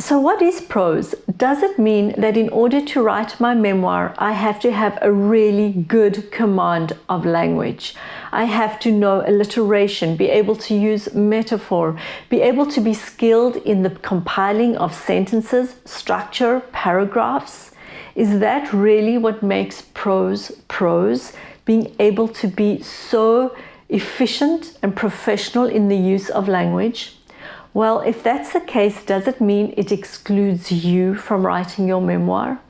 So what is prose? Does it mean that in order to write my memoir, I have to have a really good command of language? I have to know alliteration, be able to use metaphor, be able to be skilled in the compiling of sentences, structure, paragraphs? Is that really what makes prose prose? Being able to be so efficient and professional in the use of language? Well, if that's the case, does it mean it excludes you from writing your memoir?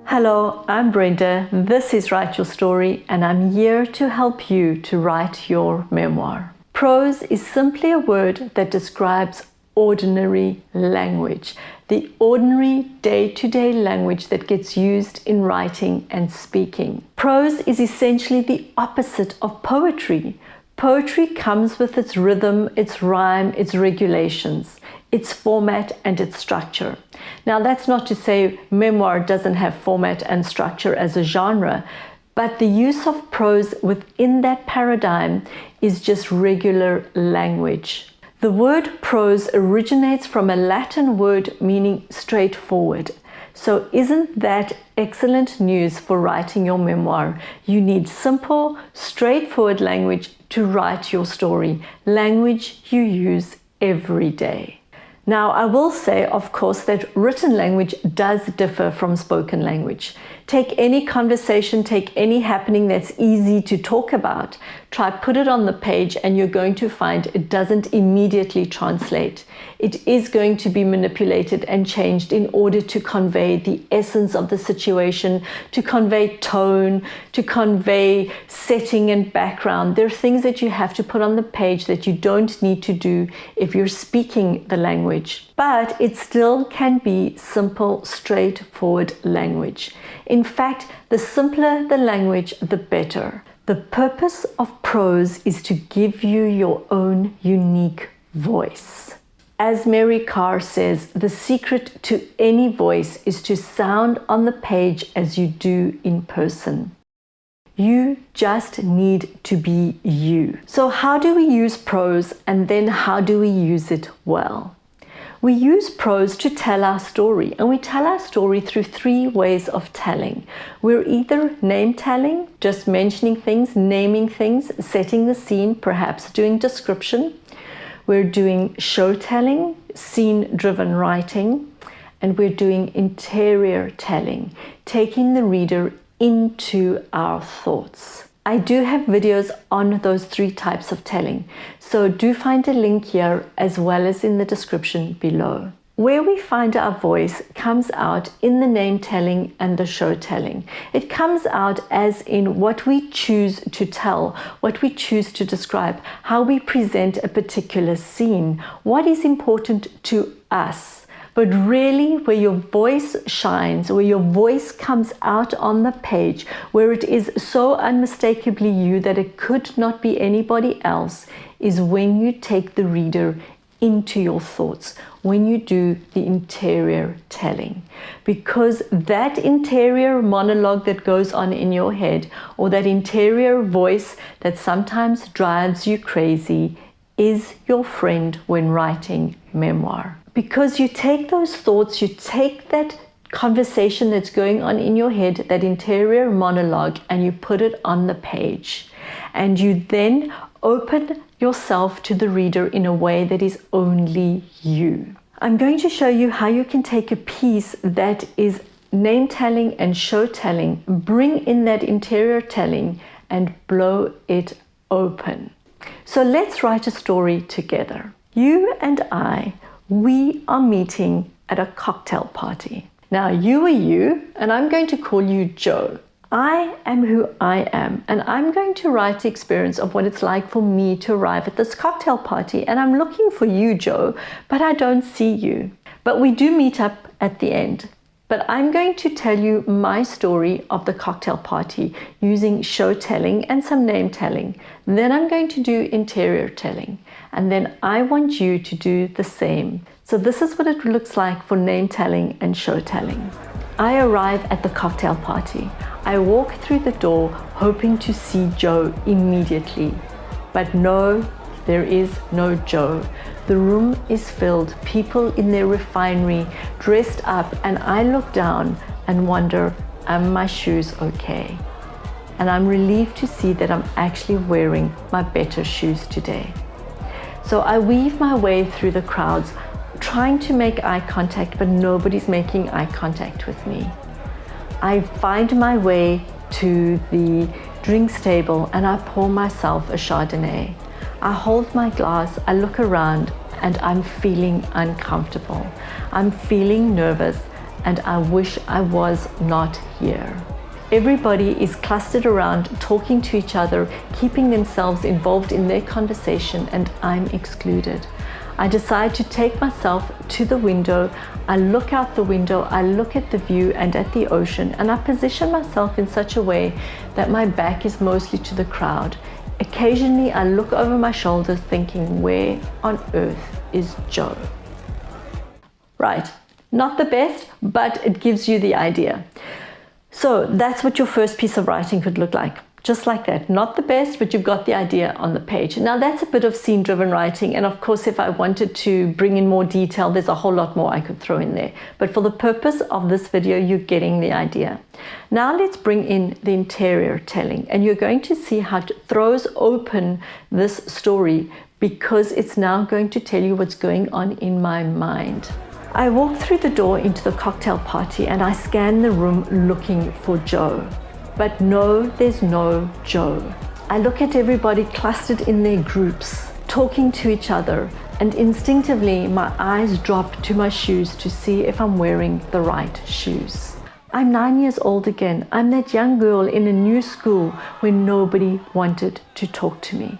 Hello, I'm Brenda. This is Write Your Story, and I'm here to help you to write your memoir. Prose is simply a word that describes ordinary language, the ordinary day-to-day language that gets used in writing and speaking. Prose is essentially the opposite of poetry. Poetry comes with its rhythm, its rhyme, its regulations, its format and its structure. Now, that's not to say memoir doesn't have format and structure as a genre, but the use of prose within that paradigm is just regular language. The word prose originates from a Latin word meaning straightforward. So isn't that excellent news for writing your memoir? You need simple, straightforward language to write your story, language you use every day. Now, I will say, of course, that written language does differ from spoken language. Take any conversation, take any happening that's easy to talk about, put it on the page, and you're going to find it doesn't immediately translate. It is going to be manipulated and changed in order to convey the essence of the situation, to convey tone, to convey setting and background. There are things that you have to put on the page that you don't need to do if you're speaking the language. But it still can be simple, straightforward language. In fact, the simpler the language, the better. The purpose of prose is to give you your own unique voice. As Mary Carr says, the secret to any voice is to sound on the page as you do in person. You just need to be you. So how do we use prose, and then how do we use it well? We use prose to tell our story, and we tell our story through three ways of telling. We're either name telling, just mentioning things, naming things, setting the scene, perhaps doing description. We're doing show telling, scene-driven writing, and we're doing interior telling, taking the reader into our thoughts. I do have videos on those three types of telling, so do find a link here as well as in the description below. Where we find our voice comes out in the name telling and the show telling. It comes out as in what we choose to tell, what we choose to describe, how we present a particular scene, what is important to us. But really, where your voice shines, where your voice comes out on the page, where it is so unmistakably you that it could not be anybody else, is when you take the reader into your thoughts, when you do the interior telling. Because that interior monologue that goes on in your head, or that interior voice that sometimes drives you crazy, is your friend when writing memoir. Because you take those thoughts, you take that conversation that's going on in your head, that interior monologue, and you put it on the page. And you then open yourself to the reader in a way that is only you. I'm going to show you how you can take a piece that is name telling and show telling, bring in that interior telling, and blow it open. So let's write a story together. You and I, we are meeting at a cocktail party. Now, you are you, and I'm going to call you Joe. I am who I am, and I'm going to write the experience of what it's like for me to arrive at this cocktail party, and I'm looking for you, Joe, but I don't see you. But we do meet up at the end. But I'm going to tell you my story of the cocktail party using show telling and some name telling. Then I'm going to do interior telling. And then I want you to do the same. So this is what it looks like for name telling and show telling. I arrive at the cocktail party. I walk through the door hoping to see Joe immediately. But no, there is no Joe. The room is filled, people in their refinery, dressed up, and I look down and wonder, are my shoes okay? And I'm relieved to see that I'm actually wearing my better shoes today. So I weave my way through the crowds, trying to make eye contact, but nobody's making eye contact with me. I find my way to the drinks table and I pour myself a Chardonnay. I hold my glass, I look around, and I'm feeling uncomfortable. I'm feeling nervous, and I wish I was not here. Everybody is clustered around, talking to each other, keeping themselves involved in their conversation, and I'm excluded. I decide to take myself to the window. I look out the window, I look at the view and at the ocean, and I position myself in such a way that my back is mostly to the crowd. Occasionally, I look over my shoulders thinking, where on earth is Joe? Right, not the best, but it gives you the idea. So that's what your first piece of writing could look like. Just like that. Not the best, but you've got the idea on the page. Now that's a bit of scene-driven writing, and of course if I wanted to bring in more detail, there's a whole lot more I could throw in there. But for the purpose of this video, you're getting the idea. Now let's bring in the interior telling, and you're going to see how it throws open this story because it's now going to tell you what's going on in my mind. I walk through the door into the cocktail party and I scan the room looking for Joe. But no, there's no Joe. I look at everybody clustered in their groups, talking to each other, and instinctively my eyes drop to my shoes to see if I'm wearing the right shoes. I'm 9 years old again. I'm that young girl in a new school where nobody wanted to talk to me.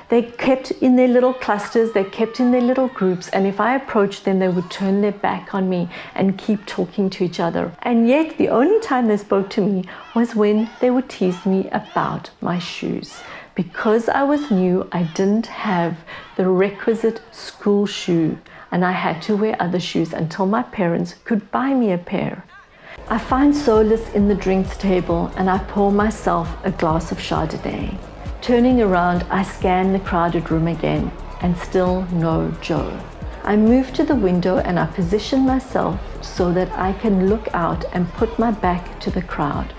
They kept in their little clusters, they kept in their little groups, and if I approached them, they would turn their back on me and keep talking to each other. And yet, the only time they spoke to me was when they would tease me about my shoes. Because I was new, I didn't have the requisite school shoe, and I had to wear other shoes until my parents could buy me a pair. I find solace in the drinks table, and I pour myself a glass of Chardonnay. Turning around, I scan the crowded room again, and still no Joe. I move to the window and I position myself so that I can look out and put my back to the crowd.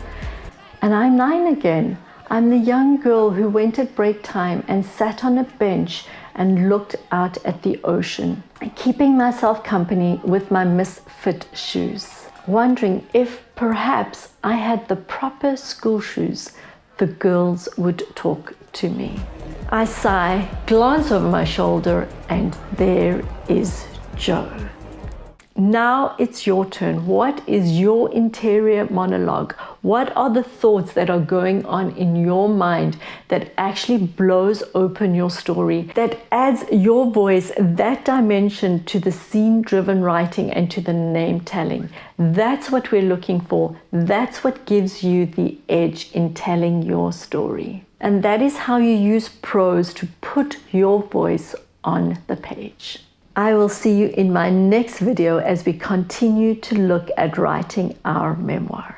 And I'm 9 again. I'm the young girl who went at break time and sat on a bench and looked out at the ocean, keeping myself company with my misfit shoes, wondering if perhaps I had the proper school shoes, the girls would talk to me. I sigh, glance over my shoulder, and there is Joe. Now it's your turn. What is your interior monologue? What are the thoughts that are going on in your mind that actually blows open your story, that adds your voice, that dimension to the scene-driven writing and to the name telling? That's what we're looking for. That's what gives you the edge in telling your story. And that is how you use prose to put your voice on the page. I will see you in my next video as we continue to look at writing our memoir.